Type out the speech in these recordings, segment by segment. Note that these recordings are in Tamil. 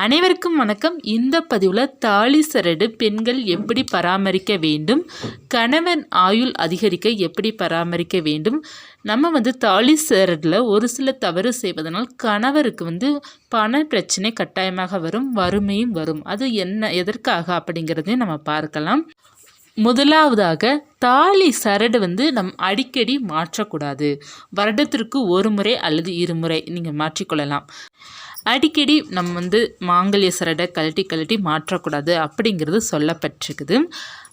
அனைவருக்கும் வணக்கம். இந்த பதிவில் தாலி சரடு பெண்கள் எப்படி பராமரிக்க வேண்டும், கணவன் ஆயுள் அதிகரிக்க எப்படி பராமரிக்க வேண்டும். நம்ம தாலி சரடில் ஒரு சில தவறு செய்வதனால் கணவருக்கு பண பிரச்சனை கட்டாயமாக வரும், வறுமையும் வரும். அது எதற்காக அப்படிங்கிறதையும் நம்ம பார்க்கலாம். முதலாவதாக தாலி சரடு நம் அடிக்கடி மாற்றக்கூடாது. வருடத்திற்கு ஒரு முறை அல்லது இருமுறை நீங்கள் மாற்றிக்கொள்ளலாம். அடிக்கடி நம்ம மாங்கல்ய சரடை கழட்டி மாற்றக்கூடாது அப்படிங்கிறது சொல்லப்பட்டிருக்குது.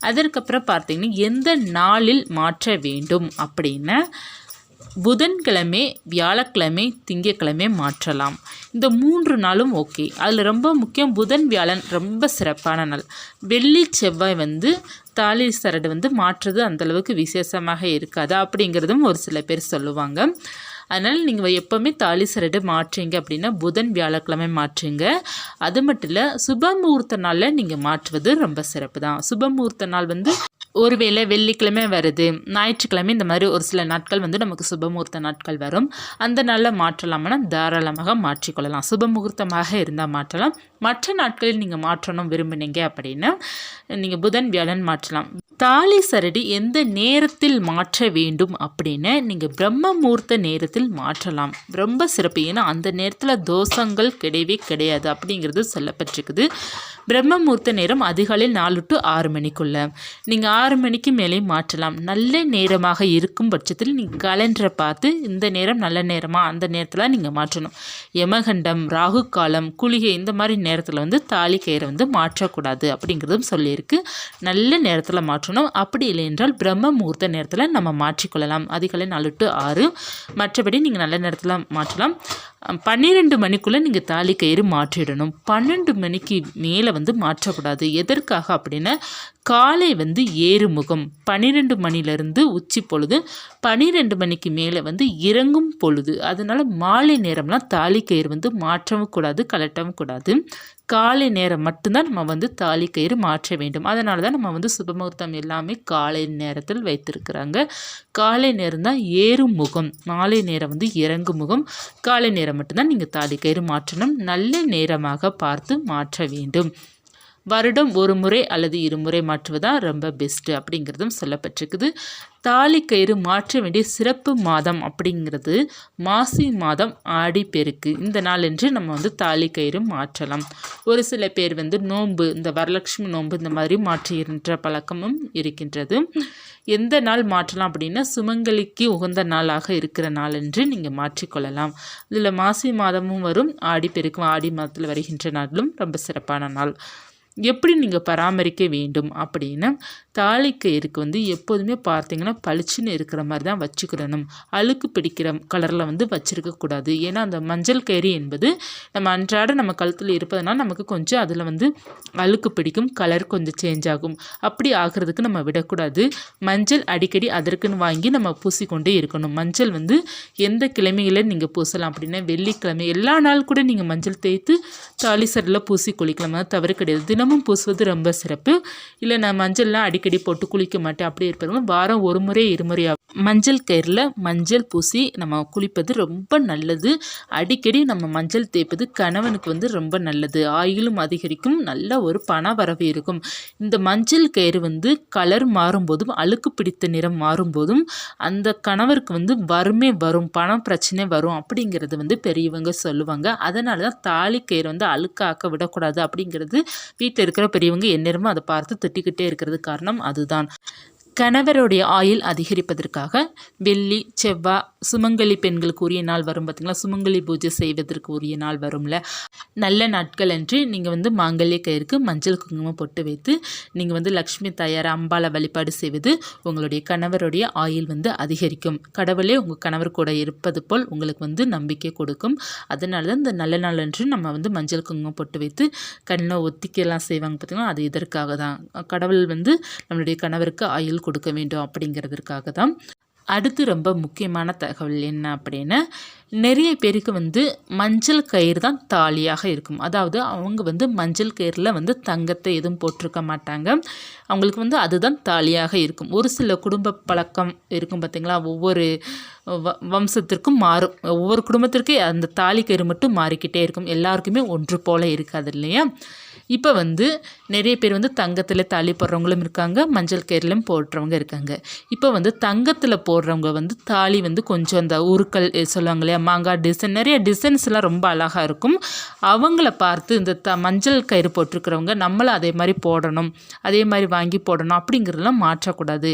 அதற்கப்புறம் பார்த்திங்கன்னா எந்த நாளில் மாற்ற வேண்டும் அப்படின்னா புதன்கிழமை, வியாழக்கிழமை, திங்கக்கிழமை மாற்றலாம். இந்த 3 நாளும் ஓகே. அதில் ரொம்ப முக்கியம் புதன், வியாழன் ரொம்ப சிறப்பான நாள். வெள்ளி, செவ்வாய் தாலி சரடு மாற்றுறது அந்தளவுக்கு விசேஷமாக இருக்காது அப்படிங்கிறதும் ஒரு சில பேர் சொல்லுவாங்க. அதனால் நீங்கள் எப்போவுமே தாலி சரடு மாற்றுங்க அப்படின்னா புதன், வியாழக்கிழமை மாற்றுங்க. அது மட்டும் இல்லை, சுபமுகூர்த்த நாளில் நீங்கள் மாற்றுவது ரொம்ப சிறப்பு தான். சுபமுகூர்த்த நாள் ஒருவேளை வெள்ளிக்கிழமை வருது, ஞாயிற்றுக்கிழமை, இந்த மாதிரி ஒரு சில நாட்கள் நமக்கு சுபமுகூர்த்த நாட்கள் வரும். அந்த நாளில் மாற்றலாம்னா தாராளமாக மாற்றிக்கொள்ளலாம். சுபமுகூர்த்தமாக இருந்தால் மாற்றலாம். மற்ற நாட்களில் நீங்கள் மாற்றணும் விரும்பினீங்க அப்படின்னா நீங்கள் புதன், வியாழன் மாற்றலாம். தாலி சரடு எந்த நேரத்தில் மாற்ற வேண்டும் அப்படின்னா நீங்கள் பிரம்ம முகூர்த்த நேரத்தில் மாற்றலாம். ரொம்ப சிறப்பு. ஏன்னா அந்த நேரத்தில் தோஷங்கள் கிடையவே கிடையாது அப்படிங்கிறது சொல்லப்பட்டிருக்குது. பிரம்ம முகூர்த்த நேரம் அதிகாலை 4 to 6 மணிக்குள்ள. நீங்கள் 6 மணிக்கு மேலே மாற்றலாம். நல்ல நேரமாக இருக்கும் பட்சத்தில் நீங்கள் கேலண்டரை பார்த்து இந்த நேரம் நல்ல நேரமாக அந்த நேரத்தில் நீங்கள் மாற்றணும். யமகண்டம், ராகு காலம், குளிகை இந்த மாதிரி நேரத்தில் தாலி கயிறை மாற்றக்கூடாது அப்படிங்கிறதும் சொல்லியிருக்கு. நல்ல நேரத்தில் மாற்றணும். அப்படி இல்லை என்றால் பிரம்ம முகூர்த்த நேரத்தில் நம்ம மாற்றிக்கொள்ளலாம். அதிகாலை 4 to 6. மற்றபடி நீங்கள் நல்ல நேரத்தில் மாற்றலாம். 12 மணிக்குள்ளே நீங்கள் தாலி கயிறு மாற்றிடணும். 12 மணிக்கு மேலே மாற்றக்கூடாது. எதற்காக அப்படின்னா காலை ஏறுமுகம், 12 மணிலேருந்து உச்சி பொழுது, 12 மணிக்கு மேலே இறங்கும் பொழுது. அதனால் மாலை நேரம்லாம் தாலி கயிறு மாற்றவும் கூடாது, கலட்டவும் கூடாது. காலை நேரம் மட்டும்தான் நம்ம தாலி கயிறு மாற்ற வேண்டும். அதனால தான் நம்ம சுபமுகூர்த்தம் எல்லாமே காலை நேரத்தில் வைத்திருக்கிறாங்க. காலை நேரம் தான் ஏறும் முகம், மாலை நேரம் இறங்கும் முகம். காலை நேரம் மட்டும்தான் நீங்கள் தாலி கயிறு மாற்றணும். நல்ல நேரமாக பார்த்து மாற்ற வேண்டும். வருடம் ஒரு முறை அல்லது இருமுறை மாற்றுவதான் ரொம்ப பெஸ்ட்டு அப்படிங்கிறதும் சொல்லப்பட்டிருக்குது. தாலி கயிறு மாற்ற வேண்டிய சிறப்பு மாதம் அப்படிங்கிறது மாசி மாதம், ஆடி பெருக்கு. இந்த நாளன்று நம்ம தாலி கயிறு மாற்றலாம். ஒரு சில பேர் நோன்பு, இந்த வரலட்சுமி நோன்பு இந்த மாதிரி மாற்றுகின்ற பழக்கமும் இருக்கின்றது. எந்த நாள் மாற்றலாம் அப்படின்னா சுமங்கலிக்கு உகந்த நாளாக இருக்கிற நாளன்று நீங்கள் மாற்றிக்கொள்ளலாம். இதில் மாசி மாதமும் வரும், ஆடி பெருக்கும். ஆடி மாதத்தில் வருகின்ற நாளும் ரொம்ப சிறப்பான நாள். எப்படி நீங்கள் பராமரிக்க வேண்டும் அப்படின்னா தாலி கயிறுக்கு எப்போதுமே பார்த்தீங்கன்னா பளிச்சுன்னு இருக்கிற மாதிரி தான் வச்சுக்கிடணும். அழுக்கு பிடிக்கிற கலரில் வச்சுருக்கக்கூடாது. ஏன்னா அந்த மஞ்சள் கயிறு என்பது நம்ம அன்றாட நம்ம கழுத்தில் இருப்பதனால நமக்கு கொஞ்சம் அதில் அழுக்கு பிடிக்கும், கலர் கொஞ்சம் சேஞ்ச் ஆகும். அப்படி ஆகிறதுக்கு நம்ம விடக்கூடாது. மஞ்சள் அடிக்கடி அதற்குன்னு வாங்கி நம்ம பூசிக்கொண்டே இருக்கணும். மஞ்சள் எந்த கிழமைகளை நீங்கள் பூசலாம் அப்படின்னா வெள்ளிக்கிழமை. எல்லா நாள் கூட நீங்கள் மஞ்சள் தேய்த்து தாலி சரடில் பூசி குளிக்கலாம், தவறு கிடையாது. தினமும் பூசுவது ரொம்ப சிறப்பு. இல்லை நான் மஞ்சள்லாம் அடிக்கடி போட்டு குளிக்க மாட்டேன் அப்படி இருப்பவங்க வாரம் ஒரு முறை இருமுறை மஞ்சள் கயிறில் மஞ்சள் பூசி நம்ம குளிப்பது ரொம்ப நல்லது. அடிக்கடி நம்ம மஞ்சள் தேய்ப்பது கணவனுக்கு ரொம்ப நல்லது. ஆயுளும் அதிகரிக்கும், நல்ல ஒரு பண வரவு இருக்கும். இந்த மஞ்சள் கயிறு கலர் மாறும்போதும் அழுக்கு பிடித்த நிறம் மாறும்போதும் அந்த கணவருக்கு வறுமை வரும், பணம் பிரச்சனை வரும் அப்படிங்கிறது பெரியவங்க சொல்லுவாங்க. அதனால தான் தாலி கயிறு அழுக்காக்க விடக்கூடாது அப்படிங்கிறது வீட்டில் இருக்கிற பெரியவங்க எந்நேரமும் அதை பார்த்து திட்டிக்கிட்டே இருக்கிறது காரணம் அதுதான். கணவருடைய ஆயுள் அதிகரிப்பதற்காக வெள்ளி, செவ்வாய், சுமங்கலி பெண்களுக்கு உரிய நாள் வரும் பார்த்திங்களா, சுமங்கலி பூஜை செய்வதற்கு உரிய நாள் வரும்ல, நல்ல நாட்கள் அன்று நீங்கள் மாங்கல்ய கயிறுக்கு மஞ்சள் குங்குமம் பொட்டு வைத்து நீங்கள் லக்ஷ்மி தாயார், அம்பாளை வழிபாடு செய்வது உங்களுடைய கணவருடைய ஆயுள் அதிகரிக்கும். கடவுளே உங்கள் கணவர் கூட இருப்பது போல் உங்களுக்கு நம்பிக்கை கொடுக்கும். அதனால தான் இந்த நல்ல நாள் அன்று நம்ம மஞ்சள் குங்குமம் பொட்டு வைத்து கண்ணில் ஒத்திக்கலாம் செய்வாங்க பார்த்திங்களா. அது இதற்காக தான். கடவுள் நம்மளுடைய கணவருக்கு ஆயுள் கொடுக்க வேண்டும் அப்படிங்கிறதுக்காக தான். அடுத்து ரொம்ப முக்கியமான தகவல் என்ன அப்படின்னா, நிறைய பேருக்கு வந்து மஞ்சள் கயிறு தான் தாலியாக இருக்கும். அதாவது அவங்க வந்து மஞ்சள் கயிறில் வந்து தங்கத்தை எதுவும் போட்டிருக்க மாட்டாங்க. அவங்களுக்கு வந்து அதுதான் தாலியாக இருக்கும். ஒரு சில குடும்ப பழக்கம் இருக்கும் பார்த்திங்களா, ஒவ்வொரு வம்சத்திற்கும் மாறும். ஒவ்வொரு குடும்பத்திற்கே அந்த தாலி கயிறு மட்டும் மாறிக்கிட்டே இருக்கும். எல்லாருக்குமே ஒன்று போல் இருக்காது இல்லையா? இப்போ வந்து நிறைய பேர் வந்து தங்கத்தில் தாலி போடுறவங்களும் இருக்காங்க, மஞ்சள் கயிறுலையும் போடுறவங்க இருக்காங்க. இப்போ வந்து தங்கத்தில் போடுறவங்க வந்து தாலி வந்து கொஞ்சம் அந்த உருக்கள் சொல்லுவாங்க இல்லையா, மாங்காய் டிசைன், நிறைய டிசைன்ஸ்லாம் ரொம்ப அழகாக இருக்கும். அவங்கள பார்த்து இந்த மஞ்சள் கயிறு போட்டிருக்கிறவங்க நம்மளும் அதே மாதிரி போடணும், அதே மாதிரி வாங்கி போடணும் அப்படிங்கிறதெல்லாம் மாற்றக்கூடாது.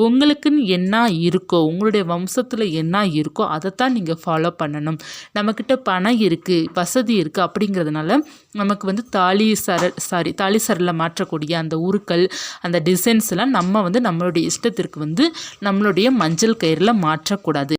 உங்களுக்குன்னு என்ன இருக்கோ, உங்களுடைய வம்சத்தில் என்ன இருக்கோ அதைத்தான் நீங்கள் ஃபாலோ பண்ணணும். நம்மக்கிட்ட பணம் இருக்குது, வசதி இருக்குது அப்படிங்கிறதுனால நமக்கு வந்து தாலி சரில் மாற்றக்கூடிய அந்த உருக்கள், அந்த டிசைன்ஸ்லாம் நம்ம வந்து நம்மளுடைய இஷ்டத்திற்கு வந்து நம்மளுடைய மஞ்சள் கயிறில் மாற்றக்கூடாது.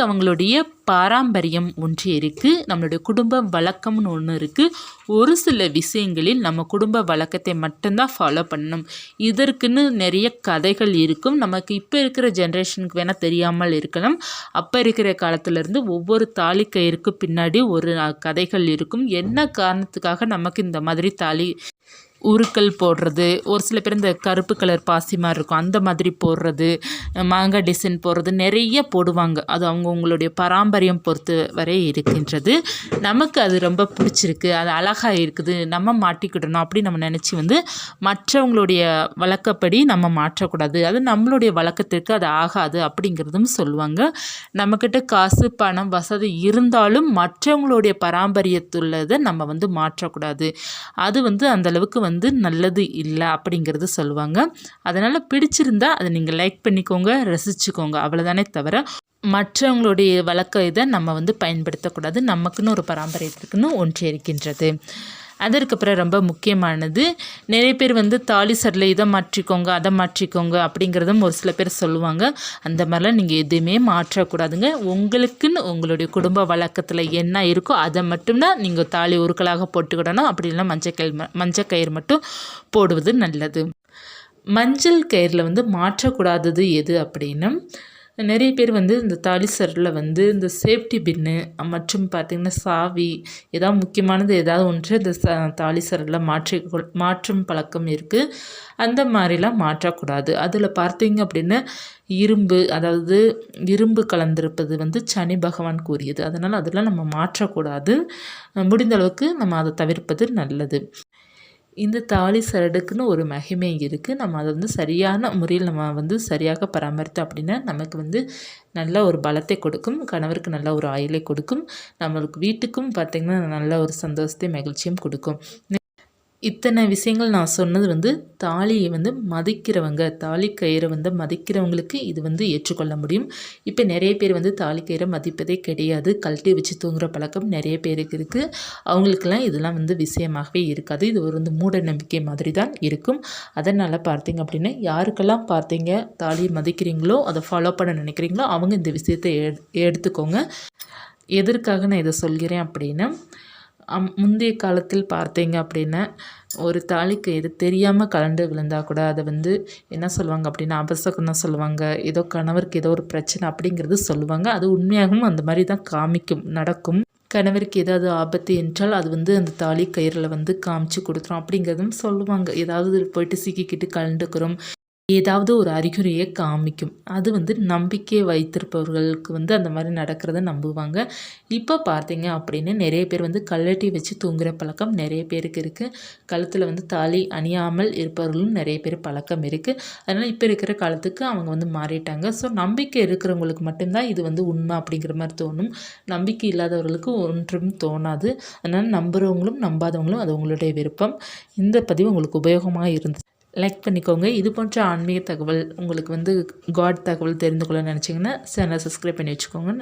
அவங்களுடைய பாரம்பரியம் ஒன்று இருக்குது, நம்மளுடைய குடும்ப வழக்கம்னு ஒன்று இருக்குது. ஒரு சில விஷயங்களில் நம்ம குடும்ப வழக்கத்தை மட்டும்தான் ஃபாலோ பண்ணணும். இதற்குன்னு நிறைய கதைகள் இருக்கும். நமக்கு இப்போ இருக்கிற ஜென்ரேஷனுக்கு வேணால் தெரியாமல் இருக்கலாம். அப்போ இருக்கிற காலத்திலேருந்து ஒவ்வொரு தாலி கயிறுக்கு பின்னாடி ஒரு கதைகள் இருக்கும். என்ன காரணத்துக்காக நமக்கு இந்த மாதிரி தாலி உருக்கள் போடுறது, ஒரு சில பேர் இந்த கருப்பு கலர் பாசி மாதிரி இருக்கும் அந்த மாதிரி போடுறது, மாங்காய் டிசைன் போடுறது நிறைய போடுவாங்க. அது அவங்களுடைய பாரம்பரியம் பொறுத்து வரை இருக்கின்றது. நமக்கு அது ரொம்ப பிடிச்சிருக்கு, அது அழகாக இருக்குது, நம்ம மாட்டிக்கிடணும் அப்படி நம்ம நினச்சி வந்து மற்றவங்களுடைய வழக்கப்படி நம்ம மாற்றக்கூடாது. அது நம்மளுடைய வழக்கத்திற்கு அது ஆகாது அப்படிங்கிறதும் சொல்லுவாங்க. நம்மக்கிட்ட காசு பணம் வசதி இருந்தாலும் மற்றவங்களுடைய பாரம்பரியத்துள்ளதை நம்ம வந்து மாற்றக்கூடாது. அது வந்து அந்தளவுக்கு வந்து நல்லது இல்லை அப்படிங்கிறது சொல்லுவாங்க. அதனால் பிடிச்சிருந்தா அதை நீங்கள் லைக் பண்ணிக்கோங்க, ரசிச்சுக்கோங்க, அவ்வளோதானே தவிர மற்றவங்களுடைய வழக்க இதை நம்ம வந்து பயன்படுத்தக்கூடாது. நமக்குன்னு ஒரு பாரம்பரியத்திற்குன்னு ஒன்று இருக்கின்றது. அதற்கப்புறம் ரொம்ப முக்கியமானது, நிறைய பேர் வந்து தாலி சரில் இதை மாற்றிக்கோங்க அதை மாற்றிக்கோங்க அப்படிங்கிறதும் ஒரு சில பேர் சொல்லுவாங்க. அந்த மாதிரிலாம் நீங்கள் எதுவுமே மாற்றக்கூடாதுங்க. உங்களுக்குன்னு உங்களுடைய குடும்ப வழக்கத்தில் என்ன இருக்கோ அதை மட்டும்தான் நீங்கள் தாலி உருக்களாக போட்டுக்கிடணும். அப்படி இல்லைனா மஞ்சள் கயிறு மட்டும் போடுவது நல்லது. மஞ்சள் கயிறில் வந்து மாற்றக்கூடாதது எது அப்படின்னா, நிறைய பேர் வந்து இந்த தாலி சரில் வந்து இந்த சேஃப்டி பின்னு மற்றும் பார்த்திங்கன்னா சாவி ஏதாவது முக்கியமானது ஏதாவது ஒன்று இந்த தாலி சரில் மாற்றும் பழக்கம் இருக்குது. அந்த மாதிரிலாம் மாற்றக்கூடாது. அதில் பார்த்தீங்க அப்படின்னா அதாவது இரும்பு கலந்திருப்பது வந்து சனி பகவான் கூறியது. அதனால் அதெல்லாம் நம்ம மாற்றக்கூடாது. முடிந்த அளவுக்கு நம்ம அதை தவிர்ப்பது நல்லது. இந்த தாலி சரடுக்குன்னு ஒரு மகிமை இருக்குது. நம்ம அதை வந்து சரியான முறையில் நம்ம வந்து சரியாக பராமரித்தோம் அப்படின்னா நமக்கு வந்து நல்ல ஒரு பலத்தை கொடுக்கும், கணவருக்கு நல்ல ஒரு ஆயுளை கொடுக்கும், நம்மளுக்கு வீட்டுக்கும் பார்த்திங்கன்னா நல்ல ஒரு சந்தோஷத்தை மகிழ்ச்சியும் கொடுக்கும். இத்தனை விஷயங்கள் நான் சொன்னது வந்து தாலியை வந்து மதிக்கிறவங்க, தாலி கயிறை வந்து மதிக்கிறவங்களுக்கு இது வந்து ஏற்றுக்கொள்ள முடியும். இப்போ நிறைய பேர் வந்து தாலி கயிறை மதிப்பதே கிடையாது, கழட்டி வச்சு தூங்குகிற பழக்கம் நிறைய பேருக்கு இருக்குது. அவங்களுக்கெல்லாம் இதெல்லாம் வந்து விஷயமாகவே இருக்காது. இது ஒரு வந்து மூட நம்பிக்கை மாதிரி தான் இருக்கும். அதனால் பார்த்தீங்க அப்படின்னா யாருக்கெல்லாம் பார்த்தீங்க தாலியை மதிக்கிறீங்களோ அதை ஃபாலோ பண்ண நினைக்கிறீங்களோ அவங்க இந்த விஷயத்தை எடுத்துக்கோங்க. எதற்காக நான் இதை சொல்கிறேன் அப்படின்னா, முந்தைய காலத்தில் பார்த்தீங்க அப்படின்னா ஒரு தாலிக்கு எது தெரியாமல் கலண்டு விழுந்தால் கூட அதை வந்து என்ன சொல்லுவாங்க அப்படின்னா அபசகுணம் சொல்லுவாங்க. ஏதோ கணவருக்கு ஏதோ ஒரு பிரச்சனை அப்படிங்கிறது சொல்லுவாங்க. அது உண்மையாகவும் அந்த மாதிரி தான் நடக்கும். கணவருக்கு ஏதாவது ஆபத்து என்றால் அது வந்து அந்த தாலி கயிறில் வந்து காமிச்சு கொடுத்துரும் அப்படிங்கிறதும் சொல்லுவாங்க. ஏதாவது போயிட்டு சிக்கிக்கிட்டு கலண்டுக்கிறோம், ஏதாவது ஒரு அறிகுறியை காமிக்கும். அது வந்து நம்பிக்கை வைத்திருப்பவர்களுக்கு வந்து அந்த மாதிரி நடக்கிறத நம்புவாங்க. இப்போ பார்த்தீங்க அப்படின்னு நிறைய பேர் வந்து கல்லட்டி வச்சு தூங்குகிற பழக்கம் நிறைய பேருக்கு இருக்குது. கழுத்தில் வந்து தாலி அணியாமல் இருப்பவர்களும் நிறைய பேர் பழக்கம் இருக்குது. அதனால் இப்போ இருக்கிற காலத்துக்கு அவங்க வந்து மாறிட்டாங்க. ஸோ நம்பிக்கை இருக்கிறவங்களுக்கு மட்டும்தான் இது வந்து உண்மை அப்படிங்கிற மாதிரி தோணும். நம்பிக்கை இல்லாதவர்களுக்கு ஒன்றும் தோணாது. அதனால் நம்புகிறவங்களும் நம்பாதவங்களும் அது உங்களுடைய விருப்பம். இந்த பதிவு உங்களுக்கு உபயோகமாக இருந்துச்சு லைக் பண்ணிக்கோங்க. இது போன்ற ஆன்மீக தகவல் உங்களுக்கு வந்து காட் தகவல் தெரிந்து கொள்ள நினச்சிங்கன்னா சேனலை சப்ஸ்கிரைப் பண்ணி வச்சுக்கோங்க.